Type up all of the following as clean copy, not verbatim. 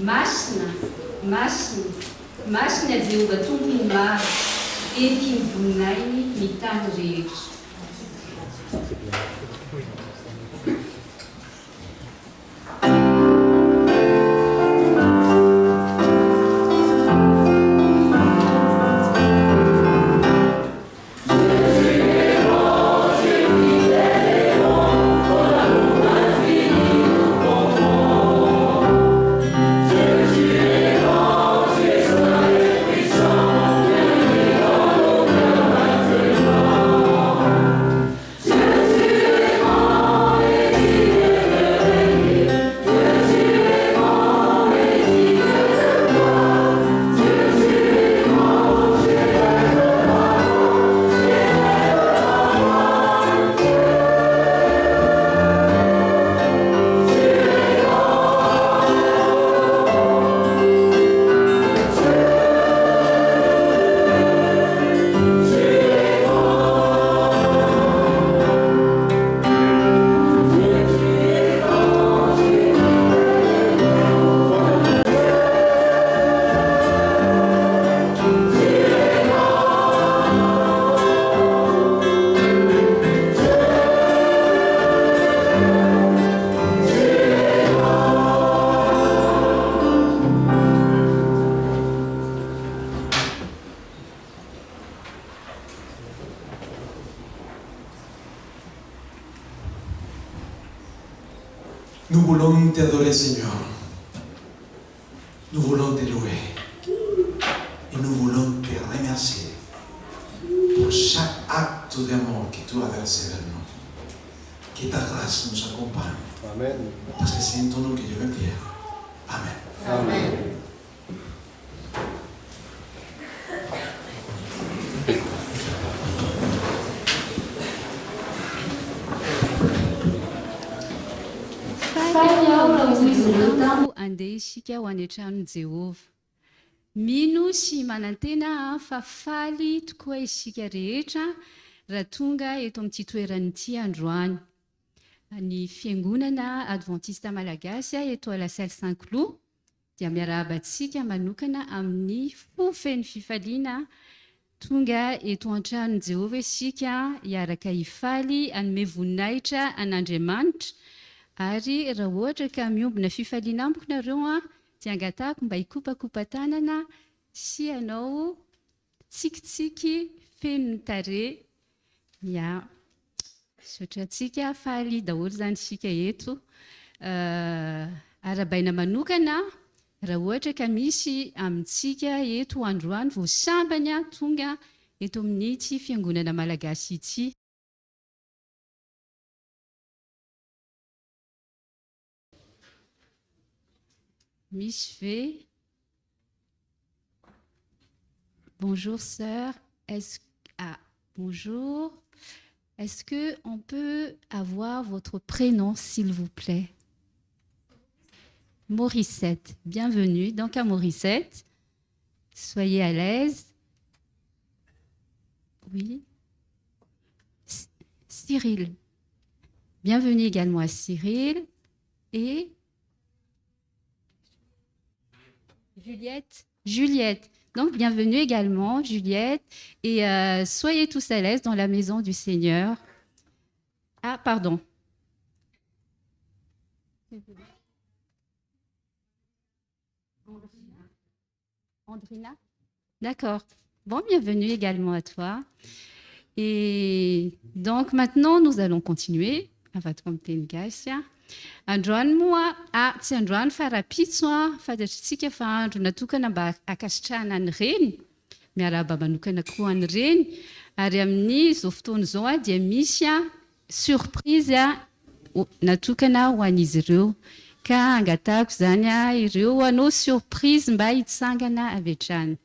masina Jehova tompony maro entiky ny voninainy ny tany rehetra. Nous voulons t'adorer, Seigneur. Nous voulons te louer. Et nous voulons te remercier pour chaque acte d'amour que tu as versé vers nous. Que ta grâce nous accompagne. Amen. Parce que c'est en ton nom que je veux prier. Amen. Amen. Andeha isika ho any an-tranon'i Jehova. Mino sy manantena fa faly tokoa isika rehetra raha tonga eto amin'ity toeran'ity androany. Ny fiangonana adventista malagasy eto à la salle Saint-Cloud dia miarahabantsika manokana amin'ny fofeny fifaliana tonga eto an-tranon'i Jehova isika hiaraka hifaly hanome voninahitra an'Andriamanitra. Ary raha ohatra ka miombina fifaliana amiko nareo dia angatahako mba hikopakopa tanana sy hanao tsikitsiky feno tarehy. Ya, misaotra antsika faly daholo zany isika eto. Arabaina manokana raha ohatra ka misy amintsika eto androany voasambany tonga eto amin'ity fiangonana malagasy ity. Miss V. Bonjour sœur. Bonjour. Est-ce que on peut avoir votre prénom s'il vous plaît? Morissette. Bienvenue donc à Morissette. Soyez à l'aise. Oui. Cyril. Bienvenue également à Cyril. Et Juliette. Donc, bienvenue également, Juliette. Et soyez tous à l'aise dans la maison du Seigneur. Ah, pardon. Andrina? D'accord. Bon, bienvenue également à toi. Et donc, maintenant, nous allons continuer. Androany moa tsy androany fa raha-pitso fantatritsika fa andro natokana mba akasitrahana an'ireny, miarahaba manokana koa an'ireny, ary amin'izao fotoana izao dia misy surprise natokana ho an'izy ireo. Ka angatahako zany ireo hanao surprise mba hitsangana avy hatrany.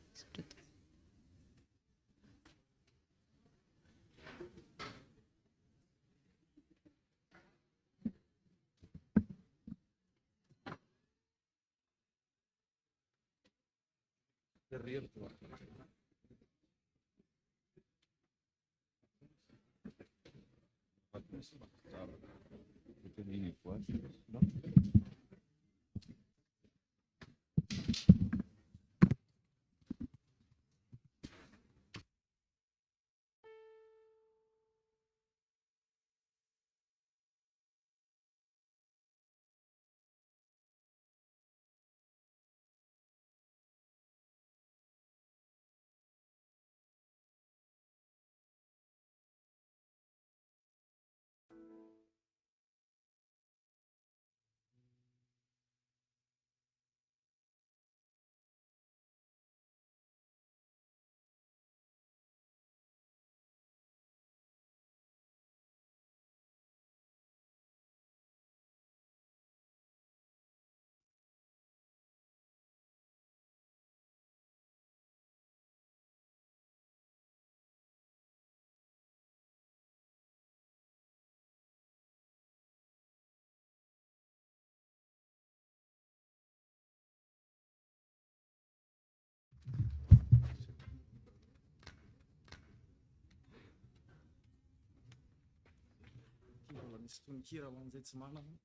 misy tononkira ho an'izay tsy manana.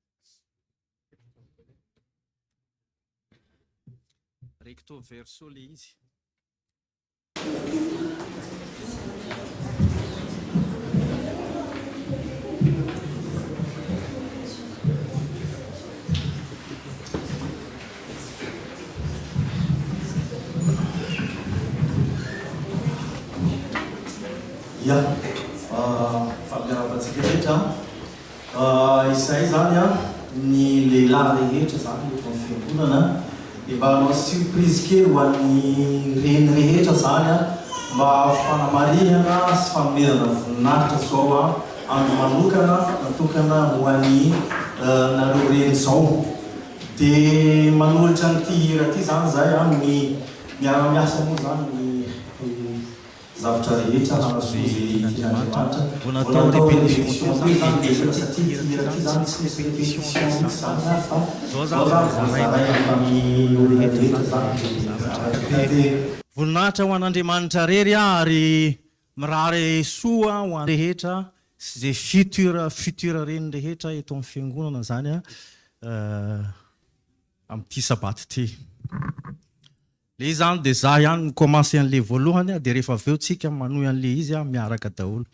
Recto verso le izy. Ya, fampiaravantsika rehetra izay zany a ny lehilahy rehetra zany eto amin'ny fiangonana dia mba manao surprise kely ho an'ny reny rehetra zany a mba fanamarihana sy fanomezana voninahitra zao a andro manokana natokana ho an'ny nareo reny zao. Dia manolotra n'ity hira ty zany zay a ny miara-miasa moa zany ny zavatra rehetra hanasozy Andriamanitra. Vonatao répétition ty zany dia satria hira ty zany tsy misy répétition zany fa zao zany zaray amin'ny olona rehetra zany. Voninahitra ho an'Andriamanitra rery ary mirary soa ho an'ny rehetra sy zay futur reny rehetra eto amin'ny fiangonana zany amin'ity sabaty ty. Le zany dia za ihany mikomansy an'le voalohany dia rehefa avy eo tsika manohy an'le izy miaraka daholo.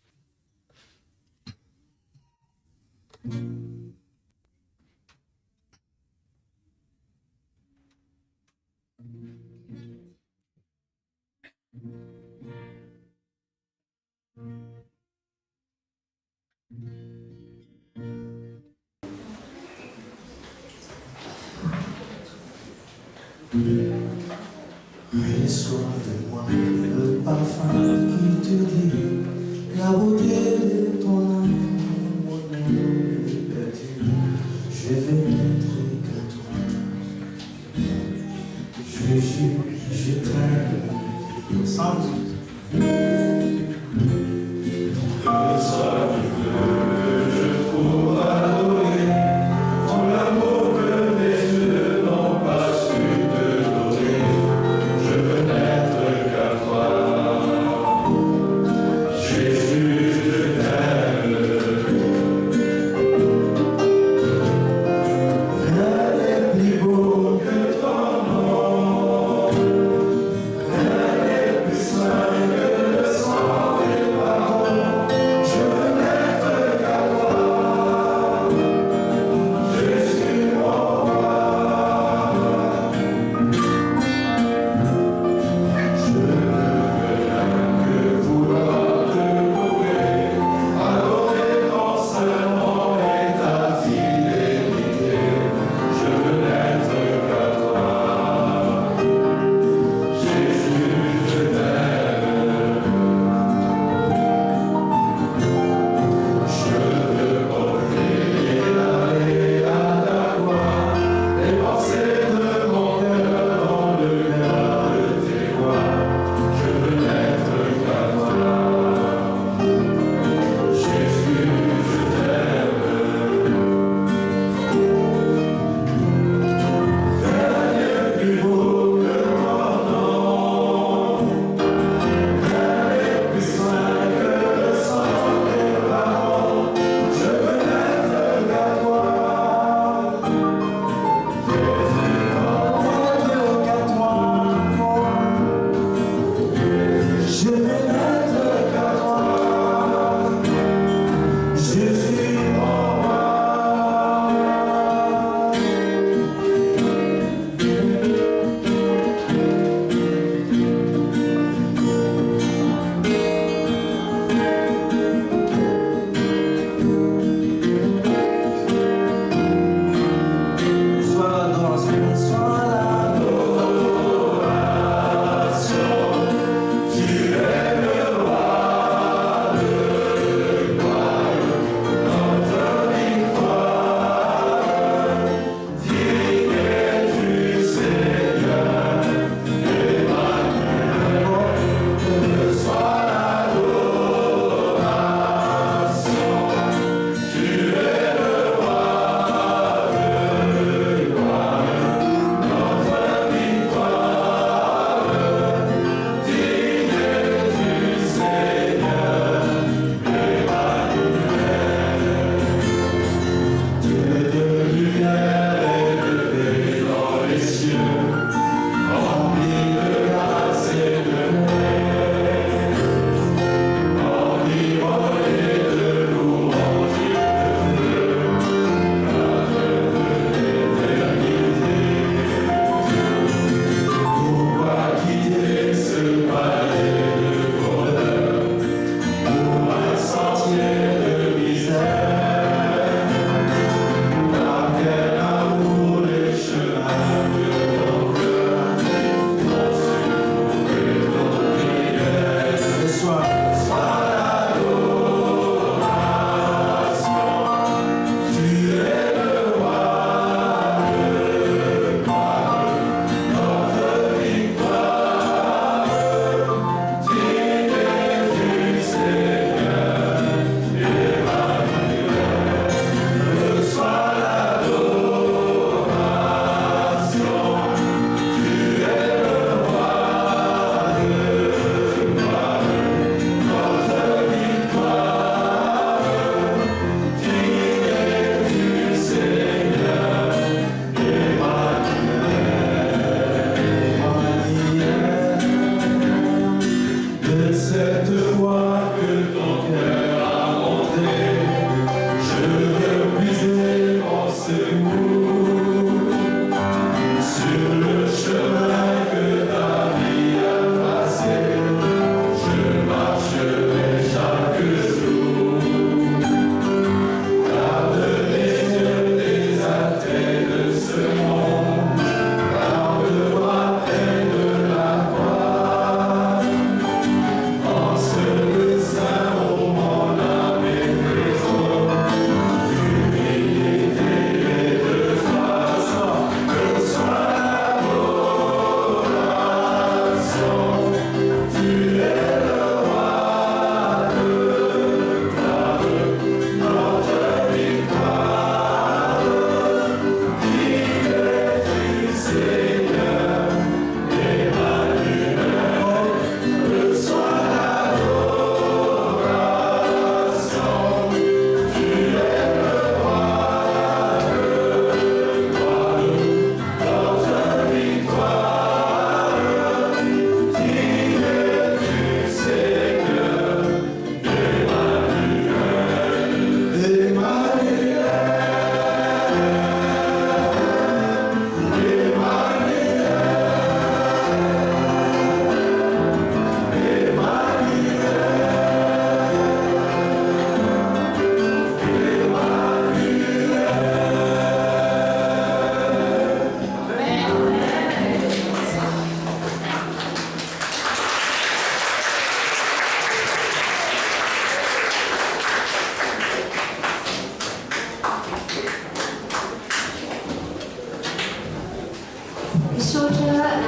Reçois de moi le parfum qui te dit la beauté de ton amour, mon amour perdu. Je vais n'être qu'à toi. Je jure, je t'aime. Ensemble. So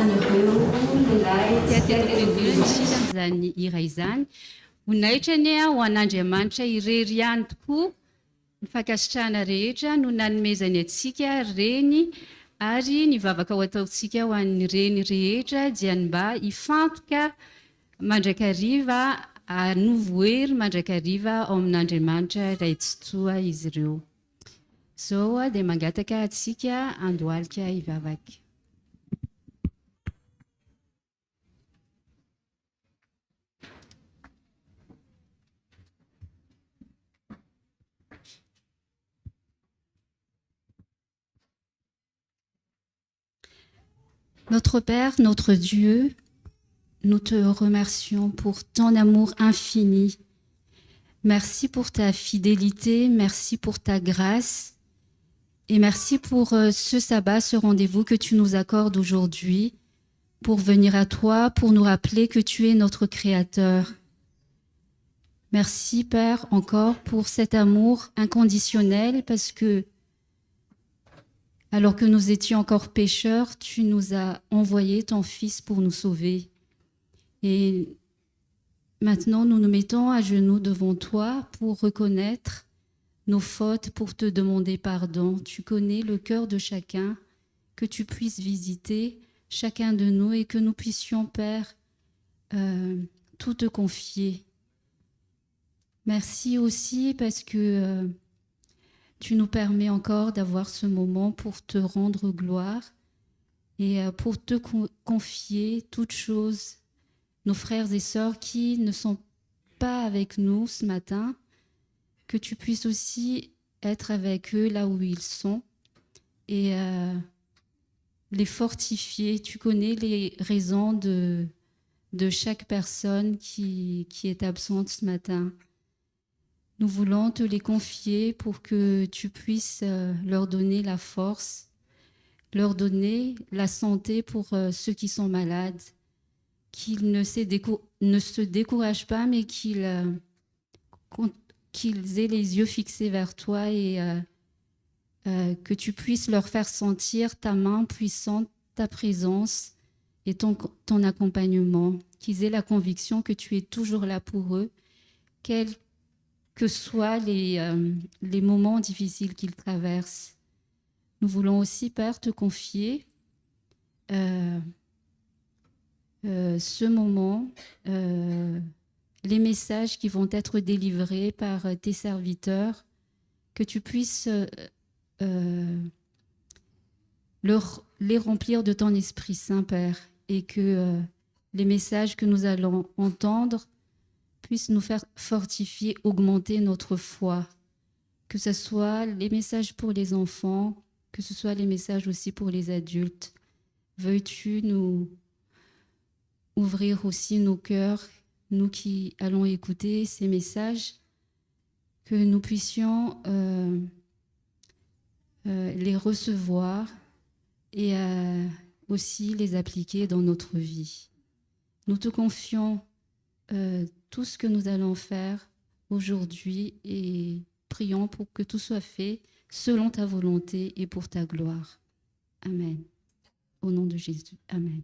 anareo lehilahy tiateterevelany sisa am'izany iray izany honahitrany a ho an'Andriamanitra irery ihany tokoa ny fankasitrahana rehetra no nanomezany atsika reny ary ny vavaka ho ataontsika ho an'ny reny rehetra dia mba hifantoka mandrakariva anovohery mandrakariva ao amin'Andriamanitra raitsotoa izy ireo. Zao dia mangataka atsika andohalika hivavaka. Notre Père, notre Dieu, nous te remercions pour ton amour infini. Merci pour ta fidélité, merci pour ta grâce et merci pour ce sabbat, ce rendez-vous que tu nous accordes aujourd'hui pour venir à toi, pour nous rappeler que tu es notre Créateur. Merci Père encore pour cet amour inconditionnel parce que alors que nous étions encore pécheurs, tu nous as envoyé ton Fils pour nous sauver. Et maintenant, nous nous mettons à genoux devant toi pour reconnaître nos fautes, pour te demander pardon. Tu connais le cœur de chacun, que tu puisses visiter chacun de nous et que nous puissions, Père, tout te confier. Merci aussi parce que tu nous permets encore d'avoir ce moment pour te rendre gloire et pour te confier toutes choses. Nos frères et sœurs qui ne sont pas avec nous ce matin, que tu puisses aussi être avec eux là où ils sont et les fortifier. Tu connais les raisons de chaque personne qui est absente ce matin. Nous voulons te les confier pour que tu puisses leur donner la force, leur donner la santé pour ceux qui sont malades, qu'ils ne se découragent pas, mais qu'ils aient les yeux fixés vers toi et que tu puisses leur faire sentir ta main puissante, ta présence et ton accompagnement, qu'ils aient la conviction que tu es toujours là pour eux, quels que soient les moments difficiles qu'ils traversent. Nous voulons aussi, Père, te confier ce moment, les messages qui vont être délivrés par tes serviteurs, que tu puisses les remplir de ton Esprit Saint, Père, et que les messages que nous allons entendre puissent nous faire fortifier, augmenter notre foi, que ce soit les messages pour les enfants, que ce soit les messages aussi pour les adultes. Veuilles-tu nous ouvrir aussi nos cœurs, nous qui allons écouter ces messages, que nous puissions les recevoir et aussi les appliquer dans notre vie. Nous te confions tout ce que nous allons faire aujourd'hui et prions pour que tout soit fait selon ta volonté et pour ta gloire. Amen. Au nom de Jésus. Amen.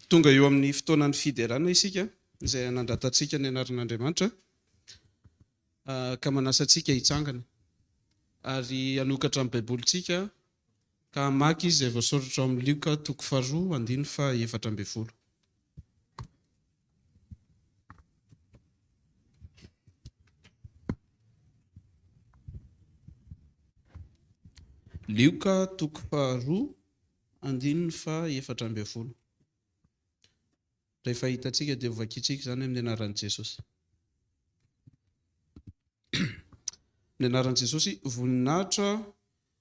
Tonga eo amin'ny fotoanan'ny fiderana isika izay nandratantsika ny anaran'Andriamanitra ka manasantsika hitsangana ary hanokatra amin'ny baibolitsika ka hamaky izy izay voasoratra ao amin'ny Lioka 2:7-20. Lioka 2:7-20. Rehefa hitantsika dia vakiantsika izany amin'ny anaran'i Jesosy. Ny anaran'i Jesosy, voninahitra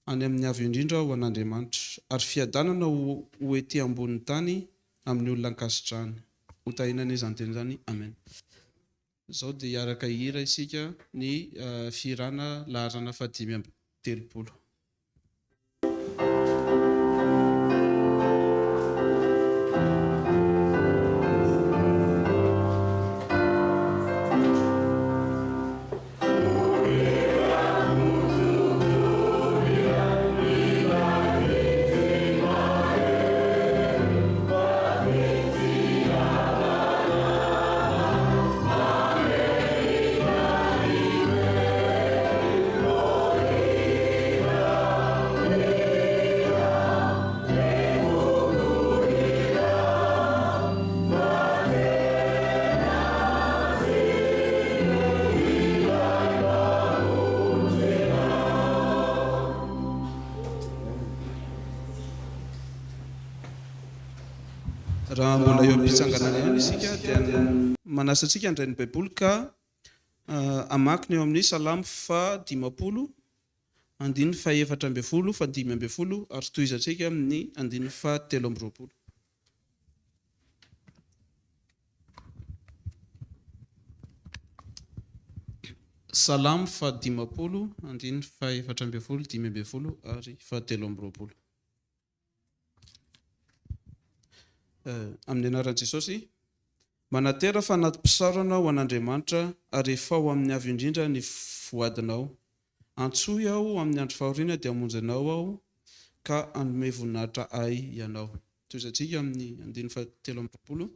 any amin'ny avy indrindra ho an'Andriamanitra, ary fiadanana ho ety ambonin'ny tany amin'ny olona ankasitrahany. Ho tahinana izany teny izany. Amen. Izao dia hiaraka hihira isika ny fihirana laharana 530. Raha mbola eo am-pitsanganana ihany isika dia manasa antsika handray ny baiboly ka hamaky ny eo amin'ny Salamo 50, 420, ary tohizantsika amin'ny 17. Salamo 50, 420, ary 17. Amin'ny anaran'i Jesosy. Manatera fanatim-pisarana ho an'Andriamanitra, ary efa ho amin'ny avy indrindra ny voadinao. Antsoy aho amin'ny andro fahoriana dia hamonjenao aho, ka hanome voninahitra ahy ianao. Toizantsika amin'ny 17.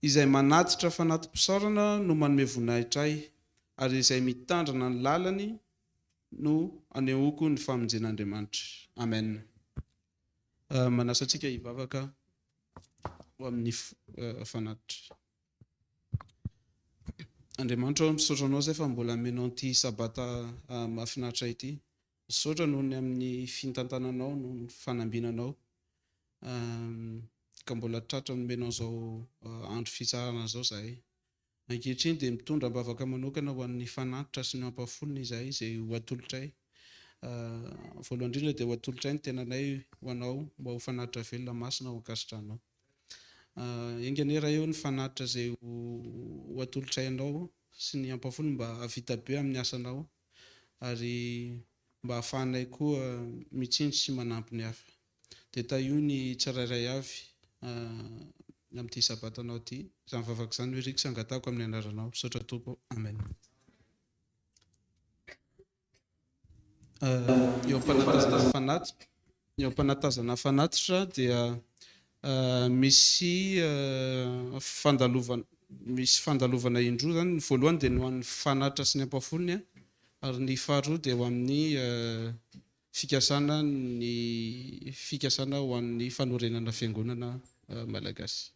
Izay manatitra fanatim-pisarana no manome voninahitra ahy, ary izay mitandrina ny lalany no anehoako ny famonjen'Andriamanitra. Amen. Manasa antsika hivavaka ho amin'ny fanatitra. Andriamanitra, misaotra anao izay fa mbola amenao ity sabata mahafinaritra ity. Misaotra noho ny amin'ny fitantananao, no ny fanambinanao, ka mbola tratra nomenao izao andro fitsarana izao izahay. Ankehitriny dia mitondra mbavaka manokana ho an'ny fanatitra sy ny ampafolony izahay izay ho atolotray. Voalohany indrindra dia ho atolotray ny tenanay ho anao, mba ho fanatitra velona masina ho ankasitranao. Enganera eo ny fanatitra izay ho atolotray anao sy ny ampafolony mba havita be amin'ny asanao, ary mba hahafahanay koa mitsindry sy manampy ny hafa. Dia taio ny tsirairay avy amin'ity sabatanao ity, izany mivavaka izany hoe riko sangatako amin'ny anaranao. Misaotra Tompo. Amen. Eo am-panatazana fanatitra dia misy fandalovana indroa zany. Ny voalohany dia ny ho an'ny fanatitra sy ny ampafolony, ary ny faharoa dia ho amin'ny fikasana ho an'ny fanorenana fiangonana malagasy.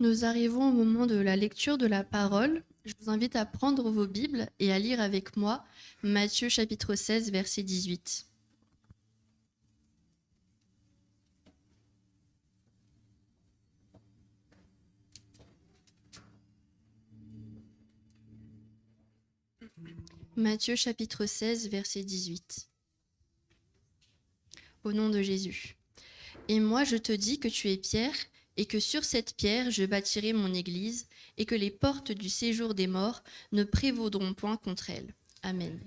Nous arrivons au moment de la lecture de la parole. Je vous invite à prendre vos Bibles et à lire avec moi Matthieu chapitre 16, verset 18. Matthieu chapitre 16, verset 18. Au nom de Jésus. Et moi je te dis que tu es Pierre, et que sur cette pierre je bâtirai mon église, et que les portes du séjour des morts ne prévaudront point contre elle. Amen.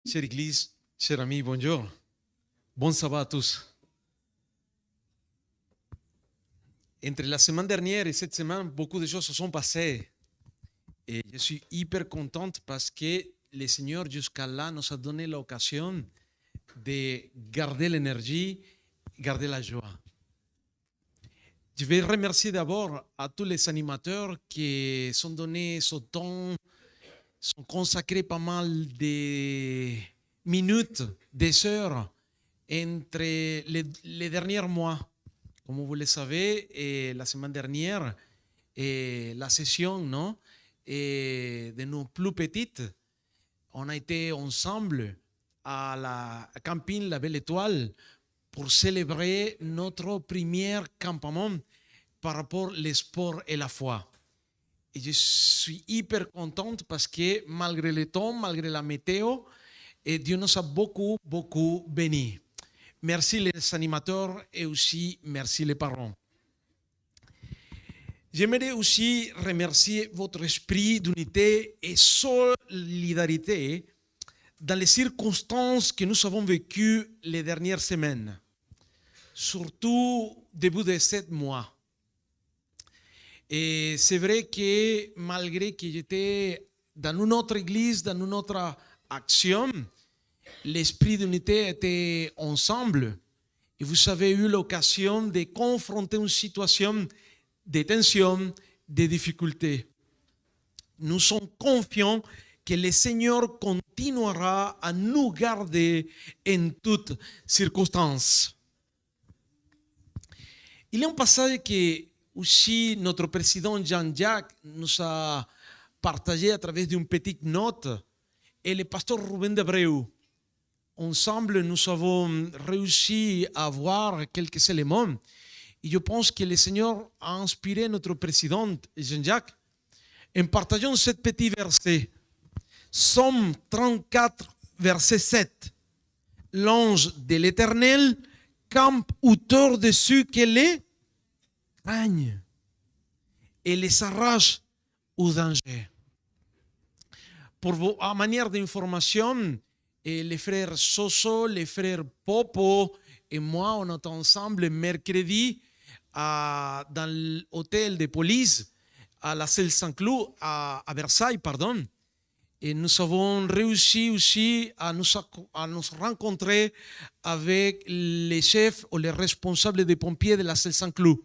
Chère Église, chers amis, bonjour. Bon sabbat à tous. Entre la semaine dernière et cette semaine, beaucoup de choses se sont passées. Et je suis hyper contente parce que le Seigneur jusqu'à là nous a donné l'occasion de garder l'énergie, garder la joie. Je vais remercier d'abord à tous les animateurs qui sont donnés ce temps, sont consacrés pas mal de minutes, des heures entre les derniers mois. Comme vous le savez, la semaine dernière, la session de nos plus petites, on a été ensemble à la camping La Belle Étoile pour célébrer notre premier campement par rapport au sport et la foi. Et je suis hyper contente parce que malgré le temps, malgré la météo, Dieu nous a beaucoup, beaucoup bénis. Merci les animateurs et aussi merci les parents. J'aimerais aussi remercier votre esprit d'unité et solidarité dans les circonstances que nous avons vécues les dernières semaines, surtout début de 7 mois. Et c'est vrai que malgré que j'étais dans une autre église, dans une autre action, l'esprit d'unité était ensemble. Et vous avez eu l'occasion de confronter une situation de tension, de difficultés. Nous sommes confiants que le Seigneur continuera à nous garder en toutes circonstances. Il y a un passage que aussi notre président Jean-Jacques nous a partagé à travers d'une petite note et le pasteur Ruben Debreu. Ensemble, nous avons réussi à voir quelques éléments. Et je pense que le Seigneur a inspiré notre président Jean-Jacques en partageant ce petit verset. Somme 34, verset 7. L'ange de l'Éternel campe autour de ceux qui les craignent et les arrache au danger. Pour vos manières d'information, les frères Soso, les frères Popo et moi, on est ensemble mercredi dans l'hôtel de police à la Selle Saint-Cloud, à Versailles, pardon. Et nous avons réussi aussi à nous rencontrer avec les chefs ou les responsables des pompiers de la Selle Saint-Cloud.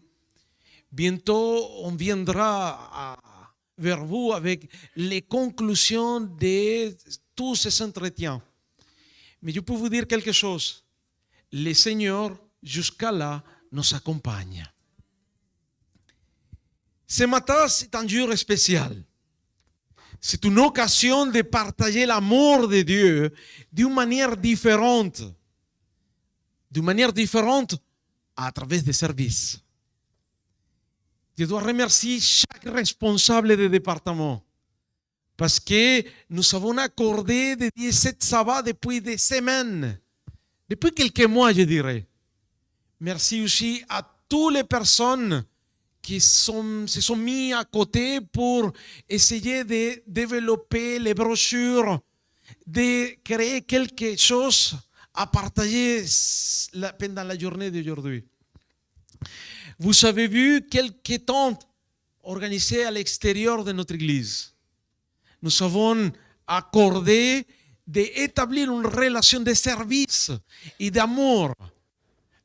Bientôt, on viendra vers vous avec les conclusions de tous ces entretiens. Mais je peux vous dire quelque chose. Le Seigneur, jusqu'à là, nous accompagne. Ce matin, c'est un jour spécial. C'est une occasion de partager l'amour de Dieu d'une manière différente. D'une manière différente à travers des services. Je dois remercier chaque responsable de département. Parce que nous avons accordé des 17 sabbats depuis des semaines. Depuis quelques mois, je dirais. Merci aussi à toutes les personnes qui se sont mis à côté pour essayer de développer les brochures, de créer quelque chose à partager pendant la journée d'aujourd'hui. Vous avez vu quelques tentes organisées à l'extérieur de notre église. Nous avons accordé d'établir une relation de service et d'amour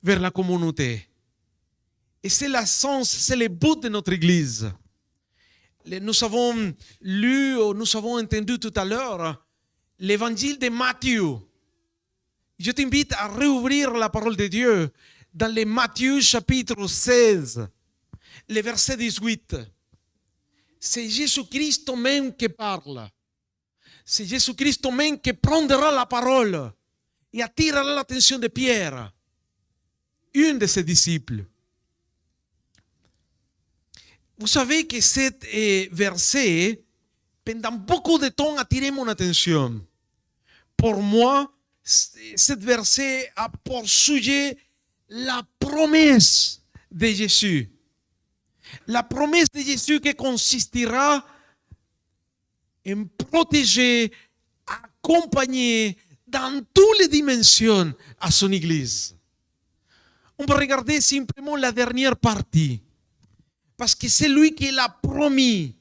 vers la communauté. Et c'est l'essence, c'est le but de notre église. Nous avons lu, ou nous avons entendu tout à l'heure, l'évangile de Matthieu. Je t'invite à réouvrir la parole de Dieu dans le Matthieu chapitre 16, le verset 18. C'est Jésus-Christ même qui parle. C'est Jésus-Christ même qui prendra la parole et attirera l'attention de Pierre, une de ses disciples. Vous savez que cet verset, pendant beaucoup de temps, a attiré mon attention. Pour moi, cet verset a pour sujet la promesse de Jésus. La promesse de Jésus qui consistera en protéger, accompagner, dans toutes les dimensions à son Église. On va regarder simplement la dernière partie. Parce que c'est lui qui l'a promis.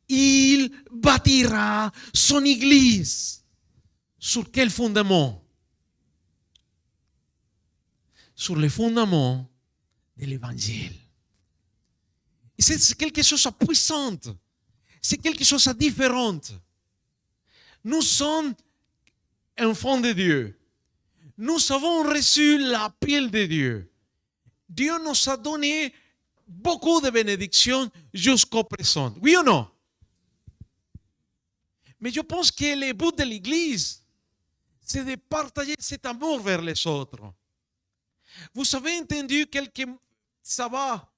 Il bâtira son Église. Sur quel fondement? Sur le fondement de l'Évangile. Et c'est quelque chose de puissant. C'est quelque chose de différent. Nous sommes enfants de Dieu. Nous avons reçu l'appel de Dieu. Dieu nous a donné beaucoup de bénédictions jusqu'au présent. Oui ou non? Mais je pense que le but de l'Église, c'est de partager cet amour vers les autres. Vous avez entendu ça va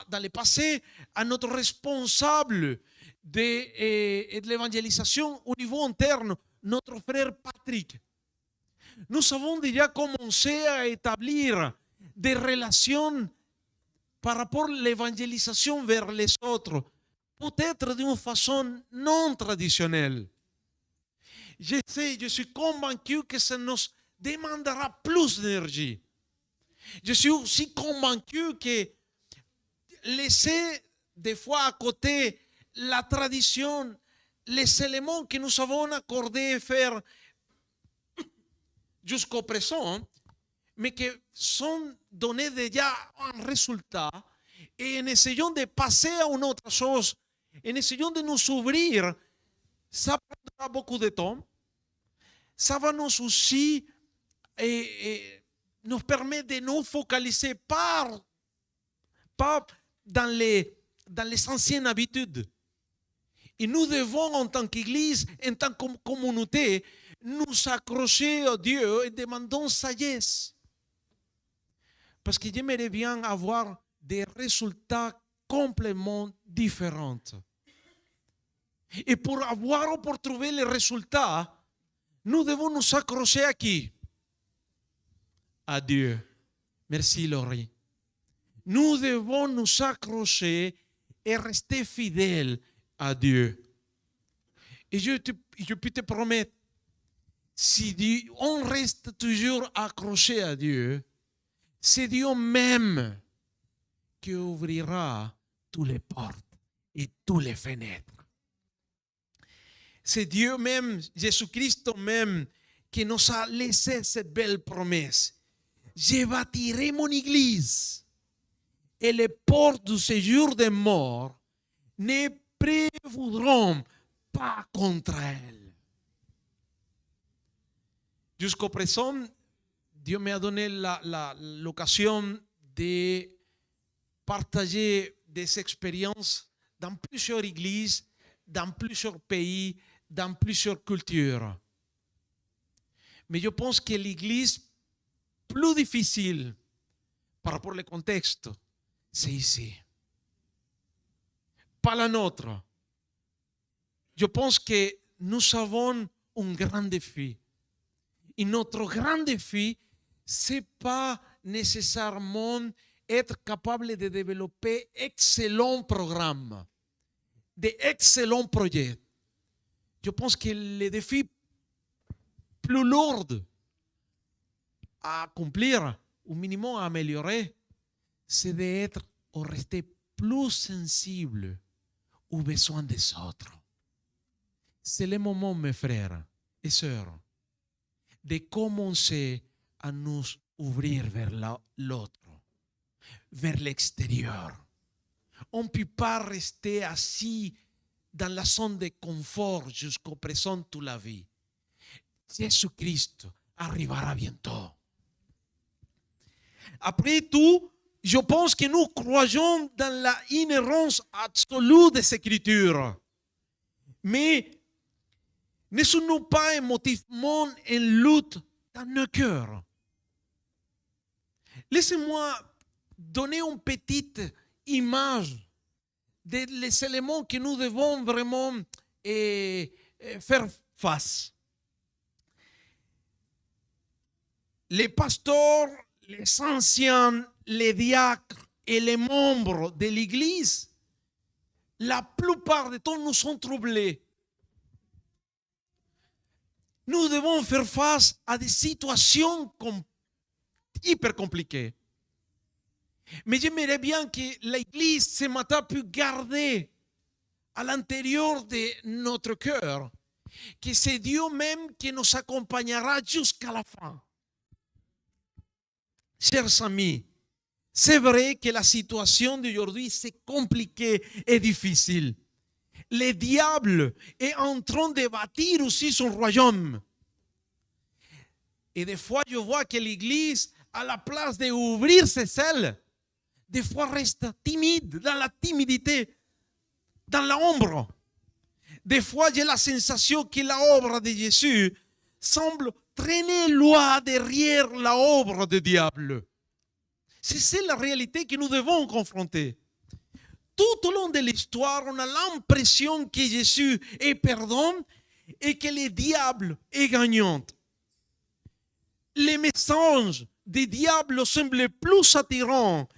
dans le passé à notre responsable de l'évangélisation au niveau interne, notre frère Patrick. Nous avons déjà commencé à établir des relations par rapport à l'évangélisation vers les autres, peut-être d'une façon non traditionnelle. Je suis convaincu que ça nous demandera plus d'énergie. Je suis aussi convaincu que laisser des fois à côté la tradition, les éléments que nous avons accordés à faire jusqu'au présent, mais qui sont donnés déjà un résultat, et en essayant de passer à une autre chose, en essayant de nous ouvrir, ça prendra beaucoup de temps. Ça va nous aussi nous permettre de nous focaliser pas dans les anciennes habitudes. Et nous devons, en tant qu'Église, en tant que communauté, nous accrocher à Dieu et demander sagesse. Parce que j'aimerais bien avoir des résultats complètement différents. Et pour trouver les résultats, nous devons nous accrocher à qui? À Dieu. Merci Laurie. Nous devons nous accrocher et rester fidèles à Dieu. Et je peux te promettre, si on reste toujours accroché à Dieu, c'est Dieu même qui ouvrira toutes les portes et toutes les fenêtres. C'est Dieu même, Jésus-Christ même, qui nous a laissé cette belle promesse. Je bâtirai mon église et les portes du séjour des morts ne prévaudront pas contre elle. Jusqu'au présent, Dieu m'a donné l'occasion de partager des expériences dans plusieurs églises, dans plusieurs pays, dans plusieurs cultures. Mais je pense que l'église plus difficile par rapport au contexte, c'est ici. Pas la nôtre. Je pense que nous avons un grand défi. Et notre grand défi, ce n'est pas nécessairement être capable de développer d'excellents programmes, d'excellents projets. Je pense que le défi plus lourd à accomplir, au minimum à améliorer, c'est d'être ou rester plus sensible aux besoins des autres. C'est le moment, mes frères et sœurs, de commencer à nous ouvrir vers l'autre, vers l'extérieur. On ne peut pas rester assis dans la zone de confort jusqu'au présent toute la vie. Jésus-Christ arrivera bientôt. Après tout, je pense que nous croyons dans la inhérence absolue des Écritures. Mais ne sommes-nous pas émotivement en lutte dans nos cœurs? Laissez-moi donner une petite image des éléments que nous devons vraiment faire face. Les pasteurs, les anciens, les diacres et les membres de l'Église, la plupart du temps nous sont troublés. nous devons faire face à des situations hyper compliquées. Mais j'aimerais bien que l'Église ce matin puisse garder à l'intérieur de notre cœur que c'est Dieu même qui nous accompagnera jusqu'à la fin. Chers amis, c'est vrai que la situation d'aujourd'hui c'est compliqué et difficile. Le diable est en train de bâtir aussi son royaume. Et des fois, je vois que l'Église, à la place d'ouvrir ses ailes, des fois reste timide, dans la timidité, dans l'ombre. Des fois, j'ai la sensation que l'œuvre de Jésus semble traîner loin derrière l'œuvre du diable. C'est la réalité que nous devons confronter. Tout au long de l'histoire, on a l'impression que Jésus est perdant et que le diable est gagnant. Les messages des diables semblent plus attirants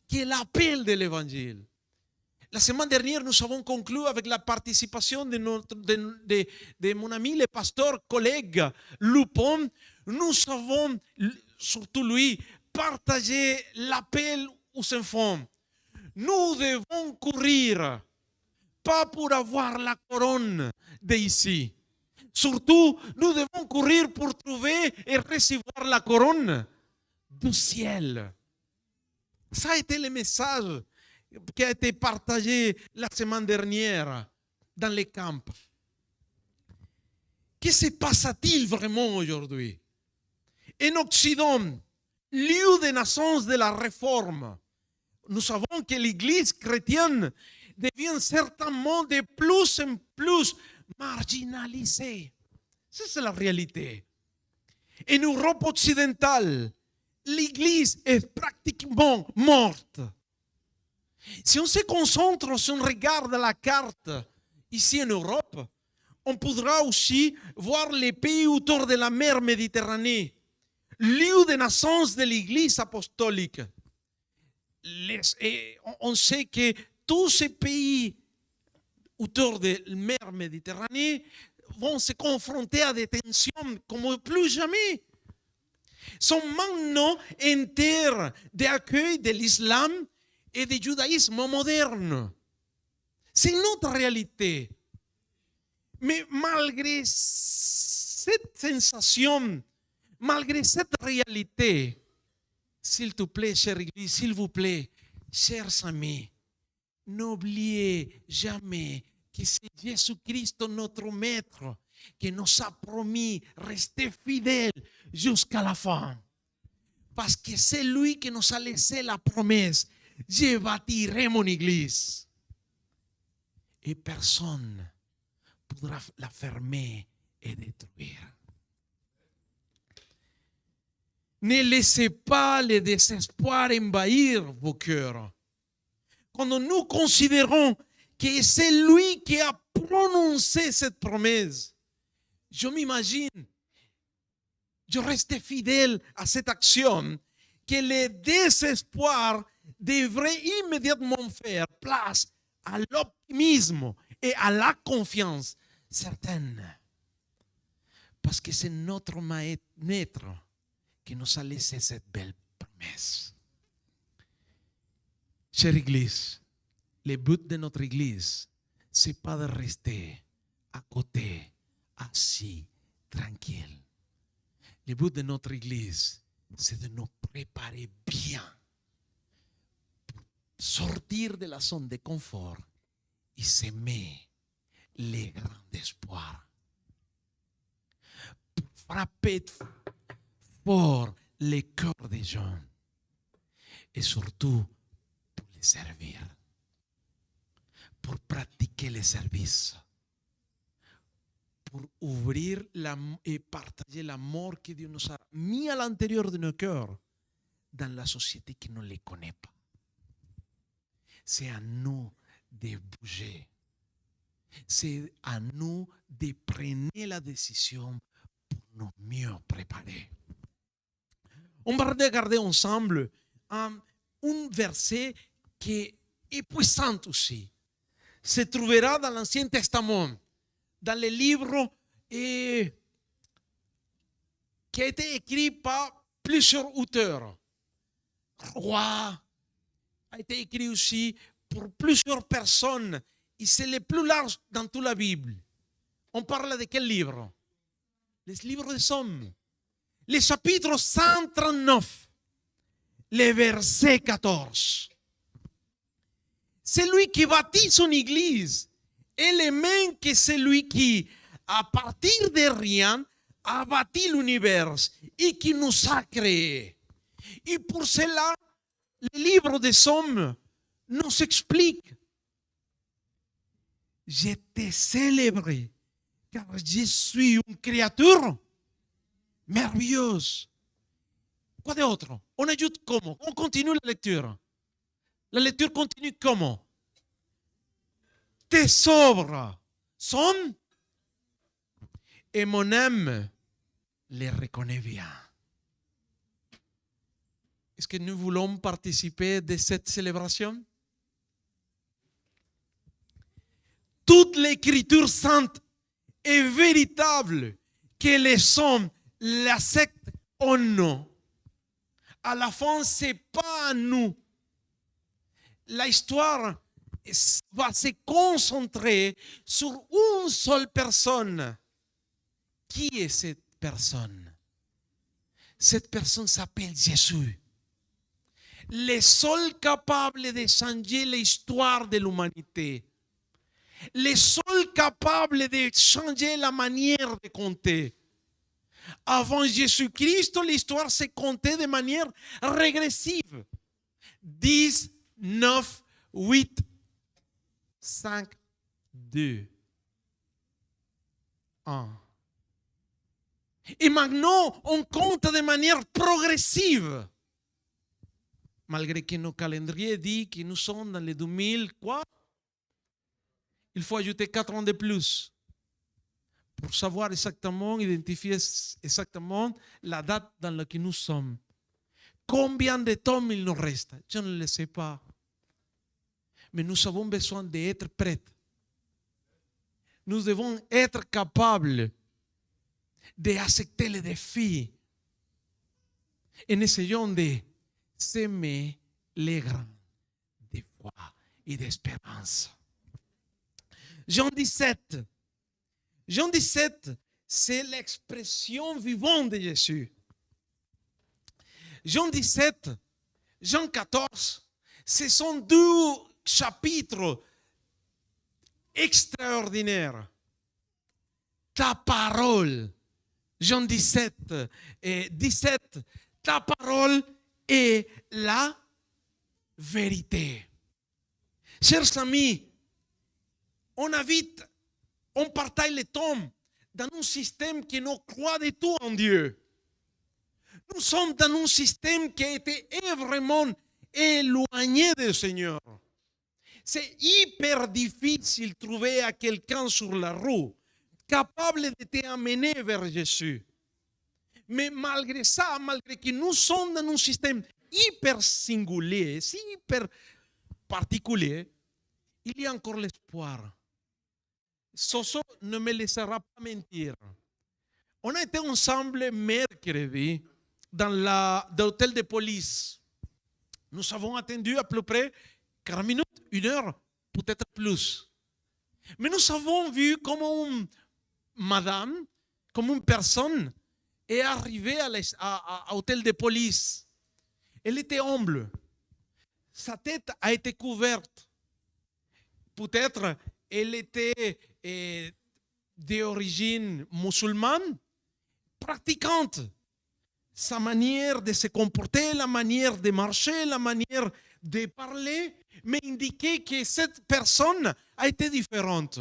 que l'appel de l'évangile. La semaine dernière, nous avons conclu avec la participation de mon ami, le pasteur collègue Lupon. Nous avons, surtout lui, partagé l'appel aux enfants. Nous devons courir, pas pour avoir la couronne d'ici. Surtout, nous devons courir pour trouver et recevoir la couronne du ciel. Ça a été le message qui a été partagé la semaine dernière dans les camps. Que se passe-t-il vraiment aujourd'hui? En Occident, lieu de naissance de la réforme, nous savons que l'Église chrétienne devient certainement de plus en plus marginalisée. Ça, c'est la réalité. En Europe occidentale, l'Église est pratiquement morte. Si on se concentre, si on regarde la carte ici en Europe, on pourra aussi voir les pays autour de la mer Méditerranée, lieu de naissance de l'Église apostolique. On sait que tous ces pays autour de la mer Méditerranée vont se confronter à des tensions comme plus jamais. Sont maintenant en terre d'accueil de l'islam et du judaïsme moderne. C'est notre réalité. Mais malgré cette sensation, malgré cette réalité, s'il te plaît, chère Église, s'il vous plaît, chers amis, n'oubliez jamais que c'est Jésus-Christ notre Maître qui nous a promis rester fidèle jusqu'à la fin. Parce que c'est lui qui nous a laissé la promesse. Je bâtirai mon Église. Et personne ne pourra la fermer et détruire. Ne laissez pas le désespoir envahir vos cœurs. Quand nous considérons que c'est lui qui a prononcé cette promesse, je m'imagine, je reste fidèle à cette action, que le désespoir devrait immédiatement faire place à l'optimisme et à la confiance certaine. Parce que c'est notre maître qui nous a laissé cette belle promesse. Chère Église, le but de notre Église, ce n'est pas de rester à côté, assis, tranquille. Le but de notre Église, c'est de nous préparer bien pour sortir de la zone de confort et s'aimer les grands espoirs. Pour frapper fort les cœurs des gens et surtout pour les servir, pour pratiquer le service, pour ouvrir et partager l'amour que Dieu nous a mis à l'intérieur de nos cœurs dans la société qui ne les connaît pas. C'est à nous de bouger. C'est à nous de prendre la décision pour nous mieux préparer. On va regarder ensemble un verset qui est puissant aussi. Se trouvera dans l'Ancien Testament, dans le livre qui a été écrit par plusieurs auteurs. Roi a été écrit aussi pour plusieurs personnes et c'est le plus large dans toute la Bible. On parle de quel livre? Les livres des Psaumes. Le chapitre 139, le verset 14. Celui qui bâtit son église est le même que celui qui, à partir de rien, a bâti l'univers et qui nous a créés. Et pour cela, le livre des Psaumes nous explique: je te célèbre car je suis une créature merveilleuse. Quoi d'autre? On ajoute comment? On continue la lecture. La lecture continue comment? Tes œuvres sont, et mon âme les reconnaît bien. Est-ce que nous voulons participer de cette célébration? Toute l'écriture sainte est véritable, que les hommes l'acceptent ou non. À la fin, ce n'est pas à nous. L'histoire va se concentrer sur une seule personne. Qui est cette personne? Cette personne s'appelle Jésus. Le seul capable de changer l'histoire de l'humanité. Le seul capable de changer la manière de compter. Avant Jésus-Christ, l'histoire se comptait de manière régressive. 10, 9, 8, 5, 2, 1. Et maintenant, on compte de manière progressive. Malgré que nos calendriers disent que nous sommes dans les 2000, quoi? Il faut ajouter 4 ans de plus pour savoir exactement, identifier exactement la date dans laquelle nous sommes. Combien de temps il nous reste? Je ne le sais pas. Mais nous avons besoin d'être prêts. Nous devons être capables d'accepter les défis en essayant de s'aimer les grains de foi et d'espérance. Jean 17. Jean 17, c'est l'expression vivante de Jésus. Jean 17, Jean 14, ce sont deux chapitres extraordinaires. Ta parole, Jean 17, et 17, ta parole est la vérité. Chers amis, on partage le temps dans un système qui ne croit du tout en Dieu. Nous sommes dans un système qui a été vraiment éloigné du Seigneur. C'est hyper difficile de trouver à quelqu'un sur la rue capable de t'amener vers Jésus. Mais malgré ça, malgré que nous sommes dans un système hyper singulier, hyper particulier, il y a encore l'espoir. Soso ne me laissera pas mentir. On a été ensemble mercredi dans l'hôtel de police. Nous avons attendu à peu près 40 minutes, 1 heure, peut-être plus. Mais nous avons vu comment une madame, comme une personne, est arrivée à l'hôtel de police. Elle était humble. Sa tête a été couverte. Peut-être elle était d'origine musulmane, pratiquante. Sa manière de se comporter, la manière de marcher, la manière de parler, m'indiquait que cette personne a été différente.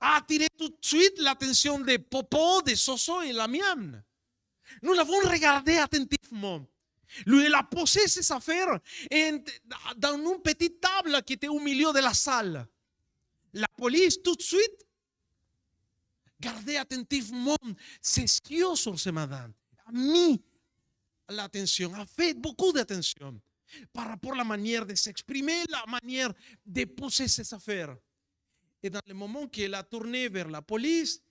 A attiré tout de suite l'attention de Popo, de Soso et la mienne. Nous l'avons regardé attentivement. Lui, il a posé ses affaires dans une petite table qui était au milieu de la salle. La police, tout de suite, gardait attentivement ses yeux sur ce madame. A mis l'attention, a fait beaucoup d'attention par rapport à la manière de s'exprimer, la manière de poser ses affaires. Et dans le moment qu'elle a tourné vers la police,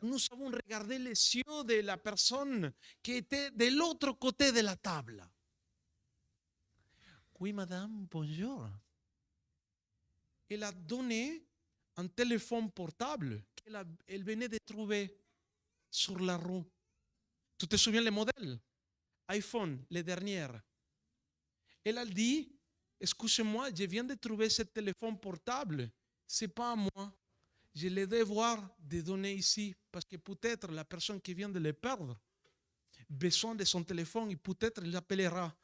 Nous avons regardé les yeux de la personne qui était de l'autre côté de la table. Oui, madame, bonjour. Elle a donné un téléphone portable qu'elle venait de trouver sur la rue. Tu te souviens le modèle? iPhone, les dernières. Elle a dit, excusez-moi, je viens de trouver ce téléphone portable. Ce n'est pas à moi. Je le devoir de donner ici parce que peut-être la personne qui vient de le perdre besoin de son téléphone et peut-être il appellera.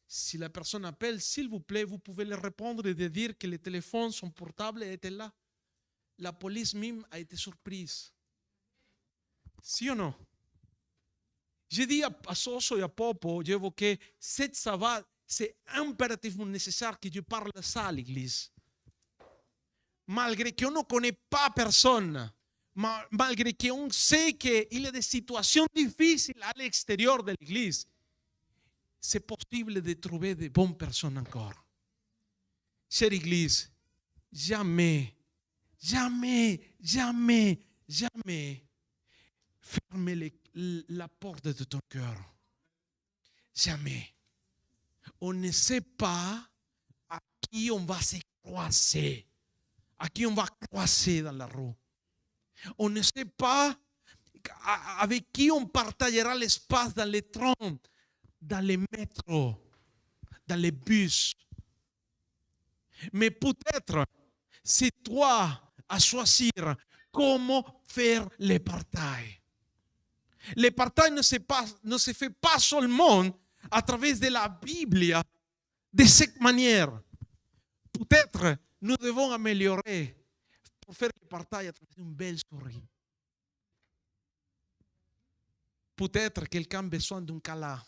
Si la personne appelle, s'il vous plaît, vous pouvez le répondre et de dire que le téléphone, son portable était là. La police même a été surprise. Si ou non? J'ai dit à Soso et à Popo, j'évoquais, cette sabbat, c'est impérativement nécessaire que je parle de ça à l'église. Malgré qu'on ne connaît pas personne, malgré qu'on sait qu'il y a des situations difficiles à l'extérieur de l'église, c'est possible de trouver de bonnes personnes encore. Chère église, jamais, jamais, jamais, jamais fermez la porte de ton cœur. Jamais. On ne sait pas à qui on va se croiser, à qui on va croiser dans la rue. On ne sait pas avec qui on partagera l'espace dans les trains, dans les métros, dans les bus. Mais peut-être, c'est toi à choisir comment faire le partage. Le partage ne se fait pas seulement à travers de la Bible de cette manière. Peut-être nous devons améliorer pour faire le partage à travers une belle souris. Peut-être quelqu'un a besoin d'un câlin.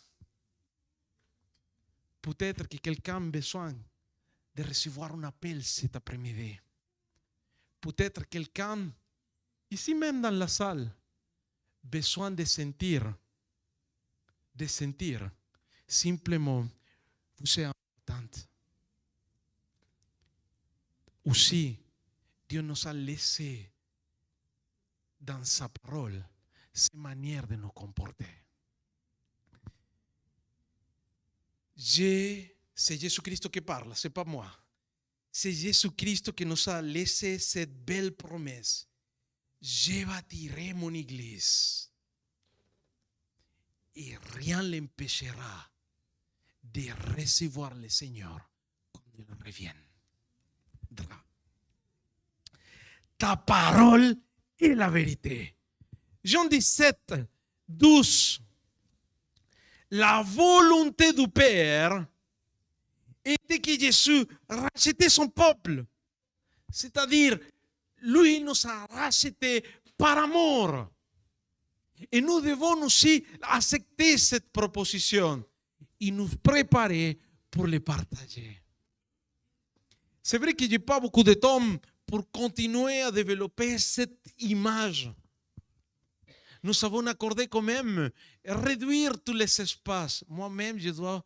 Peut-être que quelqu'un a besoin de recevoir un appel cet après-midi. Peut-être quelqu'un, ici même dans la salle, besoin de sentir simplement vous êtes importante. Aussi, Dieu nous a laissé dans sa parole ces manières de nous comporter. C'est Jésus-Christ qui parle, ce n'est pas moi. C'est Jésus-Christ qui nous a laissé cette belle promesse. Je bâtirai mon église et rien ne l'empêchera de recevoir le Seigneur quand il reviendra. Ta parole est la vérité. Jean 17, 12. La volonté du Père était que Jésus rachetait son peuple. C'est-à-dire, lui nous a rachetés par amour. Et nous devons aussi accepter cette proposition et nous préparer pour le partager. C'est vrai que je n'ai pas beaucoup de temps pour continuer à développer cette image. Nous avons accordé quand même réduire tous les espaces. Moi-même, je dois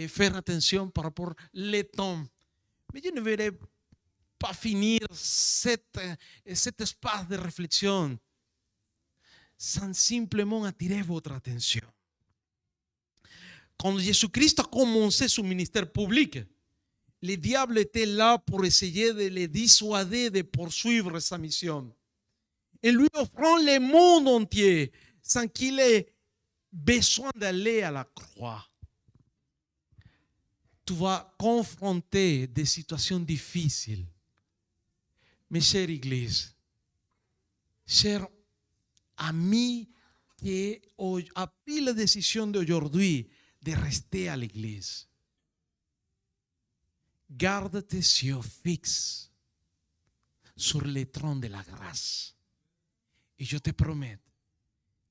faire attention par rapport au temps. Mais je ne verrai pas finir cet espace de réflexion sans simplement attirer votre attention. Quand Jésus-Christ a commencé son ministère public, le diable était là pour essayer de le dissuader de poursuivre sa mission. Et lui offrant le monde entier sans qu'il ait besoin d'aller à la croix. Tu vas confronter des situations difficiles. Mes chères églises, chers amis qui ont pris la décision d'aujourd'hui de rester à l'église, garde tes yeux fixes sur le trône de la grâce. Et je te promets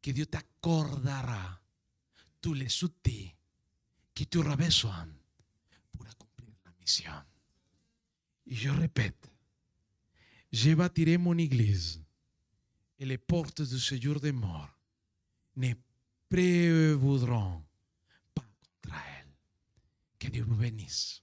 que Dieu t'accordera tous les outils que tu auras besoin pour accomplir la mission. Et je répète, je bâtirai mon église et les portes du séjour des morts ne prévaudront pas contre elle. Que Dieu vous bénisse.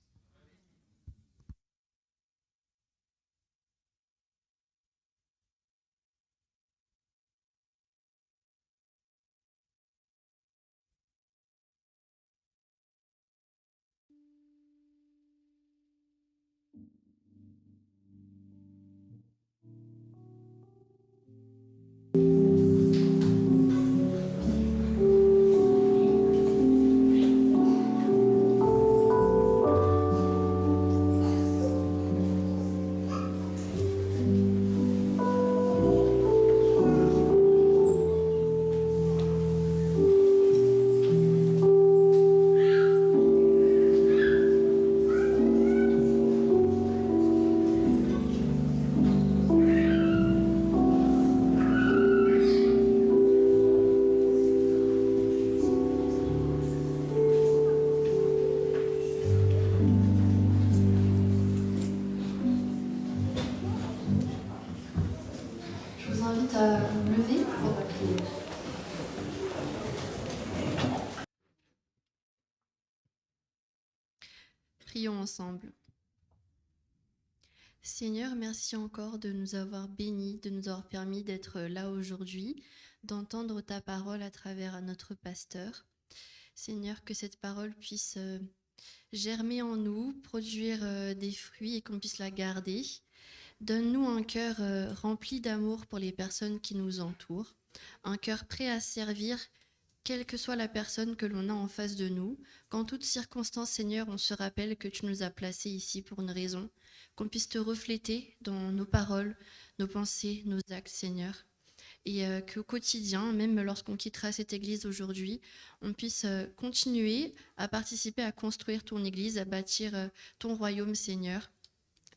t'invite à lever pour la prière. Prions ensemble. Seigneur, merci encore de nous avoir bénis, de nous avoir permis d'être là aujourd'hui, d'entendre ta parole à travers notre pasteur. Seigneur, que cette parole puisse germer en nous, produire des fruits et qu'on puisse la garder. Donne-nous un cœur rempli d'amour pour les personnes qui nous entourent, un cœur prêt à servir, quelle que soit la personne que l'on a en face de nous. Qu'en toutes circonstances, Seigneur, on se rappelle que tu nous as placés ici pour une raison, qu'on puisse te refléter dans nos paroles, nos pensées, nos actes, Seigneur. Et qu'au quotidien, même lorsqu'on quittera cette église aujourd'hui, on puisse continuer à participer à construire ton église, à bâtir ton royaume, Seigneur,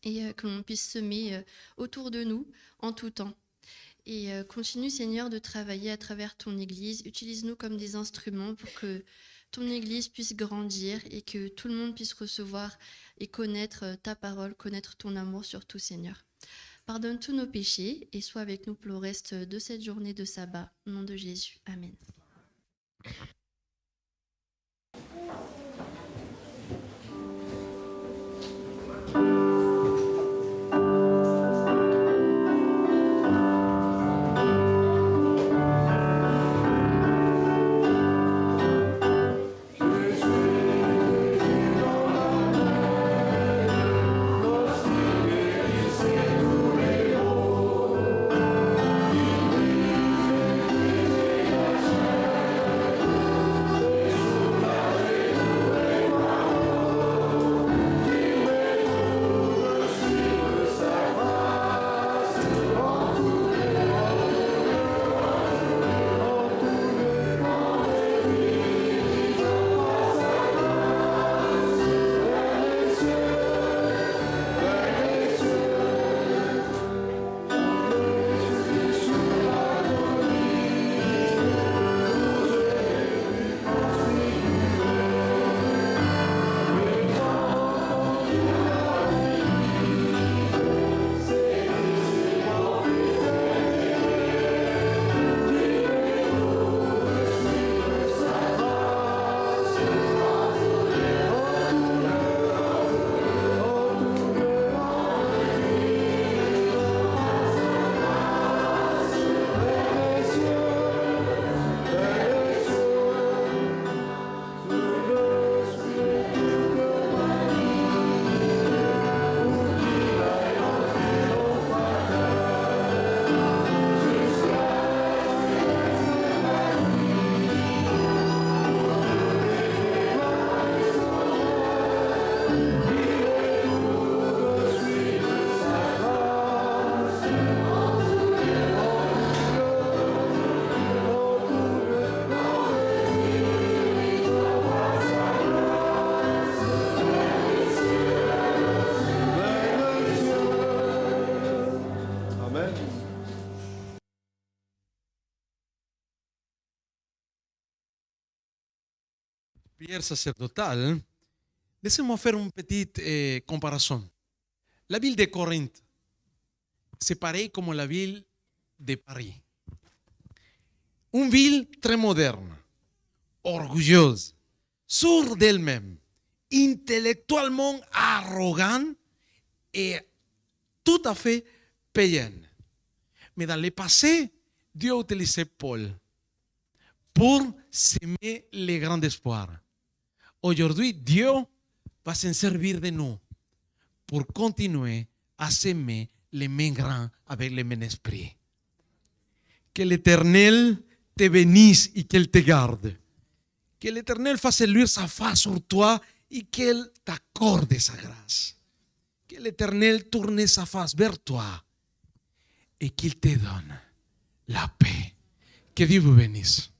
et que l'on puisse semer autour de nous en tout temps. Et continue, Seigneur, de travailler à travers ton église. Utilise-nous comme des instruments pour que ton église puisse grandir et que tout le monde puisse recevoir et connaître ta parole, connaître ton amour surtout, Seigneur. Pardonne tous nos péchés et sois avec nous pour le reste de cette journée de sabbat. Au nom de Jésus. Amen. Prière sacerdotale, laissez-moi faire une petite comparaison. La ville de Corinthe, c'est pareil comme la ville de Paris. Une ville très moderne, orgueilleuse, sûre d'elle-même, intellectuellement arrogante et tout à fait païenne. Mais dans le passé, Dieu a utilisé Paul pour semer les grands espoirs. Aujourd'hui, Dieu va s'en servir de nous pour continuer à semer les mains grands avec le même esprit. Que l'Éternel te bénisse et qu'il te garde. Que l'Éternel fasse luire sa face sur toi et qu'il t'accorde sa grâce. Que l'Éternel tourne sa face vers toi et qu'il te donne la paix. Que Dieu vous bénisse.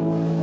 Amen.